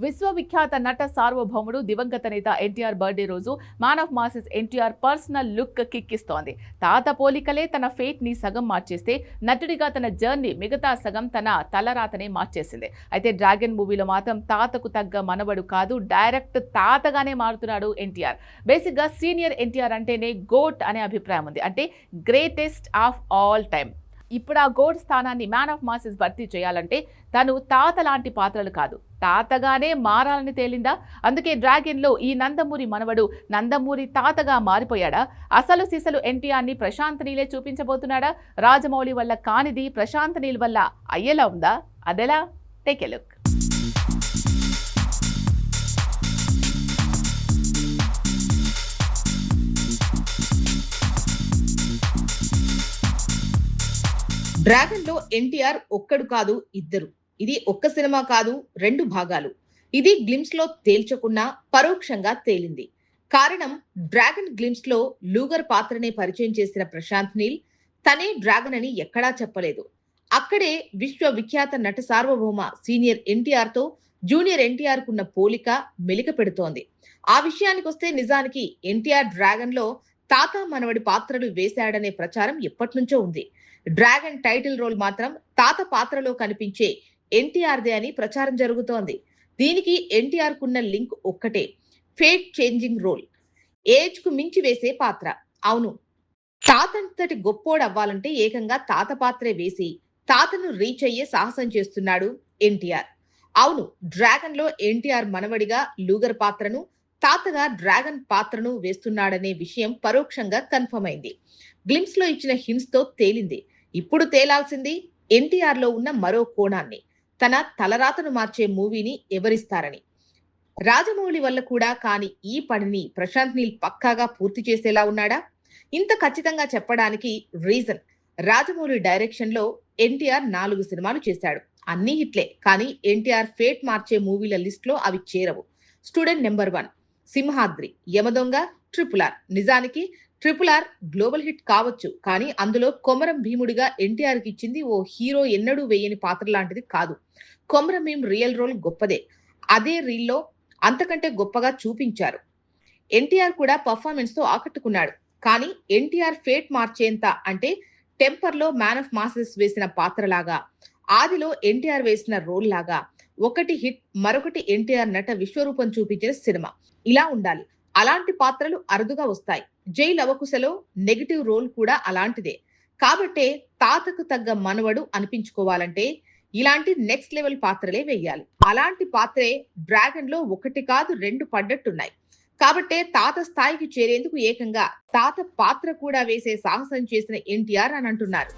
విశ్వవిఖ్యాత నట సార్వభౌముడు దివంగత నేత ఎన్టీఆర్ బర్త్డే రోజు man of masses NTR personal look కిక్కిస్తోంది. తాత పోలికలే తన ఫేట్ ని సగం మార్చేస్తే నటుడిగా తన జర్నీ మిగతా సగం తన తలరాతనే మార్చేసింది. అయితే డ్రాగన్ మూవీలో మాత్రం తాతకు తగ్గ మనవడు కాదు, డైరెక్ట్ తాతగానే మారుతున్నాడు ఎన్టీఆర్. బేసిక్ గా సీనియర్ ఎన్టీఆర్ అంటేనే గోట్ అనే అభిప్రాయం ఉంది, అంటే గ్రేటెస్ట్ ఆఫ్ ఆల్ టైమ్. ఇప్పుడు ఆ గోడ్ స్థానాన్ని మ్యాన్ ఆఫ్ మాసెస్ భర్తీ చేయాలంటే తను తాత లాంటి పాత్రలు కాదు, తాతగానే మారాలని తేలిందా? అందుకే డ్రాగన్ లో ఈ నందమూరి మనవడు నందమూరి తాతగా మారిపోయాడా? అసలు సిసలు ఎన్టీఆర్ ని ప్రశాంత్ నీలే చూపించబోతున్నాడా? రాజమౌళి వల్ల కానిది ప్రశాంత్ నీల్ వల్ల అయ్యేలా ఉందా? అదెలా? Take a look. డ్రాగన్ లో ఎన్టీఆర్ ఒక్కడు కాదు, ఇద్దరు. ఇది ఒక్క సినిమా కాదు, రెండు భాగాలు. ఇది గ్లిమ్స్ లో తేల్చకుండా పరోక్షంగా తేలింది. కారణం, డ్రాగన్ గ్లిమ్స్ లో లూగర్ పాత్రనే పరిచయం చేసిన ప్రశాంత్ నీల్ తనే డ్రాగన్ అని ఎక్కడా చెప్పలేదు. అక్కడే విశ్వవిఖ్యాత నట సార్వభౌమ సీనియర్ ఎన్టీఆర్ తో జూనియర్ ఎన్టీఆర్ కున్న పోలిక మెలిక పెడుతోంది. ఆ విషయానికొస్తే నిజానికి ఎన్టీఆర్ డ్రాగన్ లో తాత మనవడి పాత్రలు వేశాడనే ప్రచారం ఎప్పటినుంచో ఉంది. డ్రాగన్ టైటిల్ రోల్ మాత్రం తాత పాత్రలో కనిపించే ఎన్టీఆర్దే అని ప్రచారం జరుగుతోంది. దీనికి ఎన్టీఆర్ కున్న లింక్ ఒక్కటే, ఫేట్ చేంజింగ్ రోల్, ఏజ్ కు మించి వేసే పాత్ర. అవును, తాతంతటి గొప్పోడవ్వాలంటే ఏకంగా తాత పాత్రే వేసి తాతను రీచ్ అయ్యే సాహసం చేస్తున్నాడు ఎన్టీఆర్. అవును, డ్రాగన్ లో ఎన్టీఆర్ మనవడిగా లూగర్ పాత్రను, తాతగా డ్రాగన్ పాత్రను వేస్తున్నాడనే విషయం పరోక్షంగా కన్ఫర్మ్ అయింది. గ్లిమ్స్ లో ఇచ్చిన హింట్స్ తో తేలింది. ఇప్పుడు తేలాల్సింది ఎన్టీఆర్ లో ఉన్న మరో కోణాన్ని, తన తలరాతను మార్చే మూవీని ఎవరిస్తారని. రాజమౌళి వల్ల కూడా కాని ఈ పనిని ప్రశాంత్ నీల్ పక్కాగా పూర్తి చేసేలా ఉన్నాడా? ఇంత ఖచ్చితంగా చెప్పడానికి రీజన్, రాజమౌళి డైరెక్షన్ లో ఎన్టీఆర్ 4 సినిమాలు చేశాడు. అన్ని హిట్లే, కానీ ఎన్టీఆర్ ఫేట్ మార్చే మూవీల లిస్ట్ లో అవి చేరవు. Student number 1, Simhadri, Yamadonga, triple R. నిజానికి ట్రిపుల్ ఆర్ గ్లోబల్ హిట్ కావచ్చు, కానీ అందులో కొమరం భీముడిగా ఎన్టీఆర్ కి ఇచ్చింది ఓ హీరో ఎన్నడూ వేయని పాత్ర లాంటిది కాదు. కొమరం భీమ్ రియల్ రోల్ గొప్పదే, అదే రీల్లో అంతకంటే గొప్పగా చూపించారు. ఎన్టీఆర్ కూడా పర్ఫార్మెన్స్ తో ఆకట్టుకున్నాడు. కానీ ఎన్టీఆర్ ఫేట్ మార్చేంత, అంటే టెంపర్ లో మ్యాన్ ఆఫ్ మాసెస్ వేసిన పాత్రలాగా, ఆదిలో ఎన్టీఆర్ వేసిన రోల్ లాగా, ఒకటి హిట్ మరొకటి ఎన్టీఆర్ నట విశ్వరూపం చూపించిన సినిమా, ఇలా ఉండాలి. అలాంటి పాత్రలు అరుదుగా వస్తాయి. జై లవకుశలో నెగటివ్ రోల్ కూడా అలాంటిదే. కాబట్టే తాతకు తగ్గ మనవడు అనిపించుకోవాలంటే ఇలాంటి నెక్స్ట్ లెవెల్ పాత్రలే వేయాలి. అలాంటి పాత్రే డ్రాగన్ లో ఒకటి కాదు, 2 పడ్డట్టున్నాయి. కాబట్టే తాత స్థాయికి చేరేందుకు ఏకంగా తాత పాత్ర కూడా వేసే సాహసం చేసిన ఎన్టీఆర్ అని అంటున్నారు.